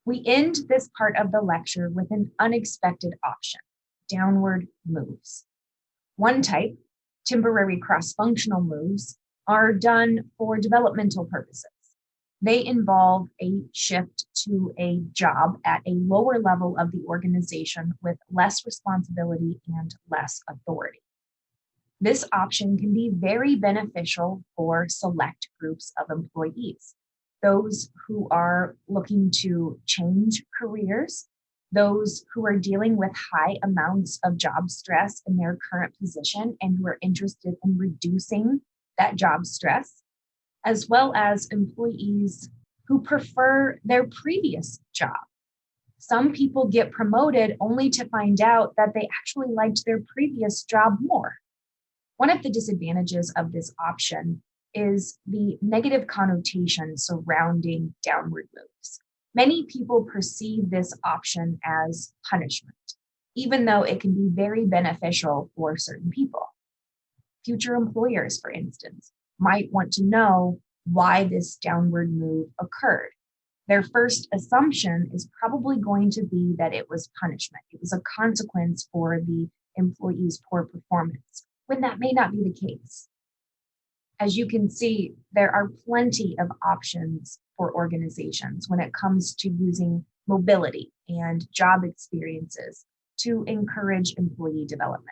We end this part of the lecture with an unexpected option: downward moves. One type, temporary cross-functional moves, are done for developmental purposes. They involve a shift to a job at a lower level of the organization with less responsibility and less authority. This option can be very beneficial for select groups of employees: those who are looking to change careers, those who are dealing with high amounts of job stress in their current position and who are interested in reducing that job stress, as well as employees who prefer their previous job. Some people get promoted only to find out that they actually liked their previous job more. One of the disadvantages of this option is the negative connotation surrounding downward moves. Many people perceive this option as punishment, even though it can be very beneficial for certain people. Future employers, for instance, might want to know why this downward move occurred. Their first assumption is probably going to be that it was punishment. It was a consequence for the employee's poor performance, when that may not be the case. As you can see, there are plenty of options for organizations when it comes to using mobility and job experiences to encourage employee development.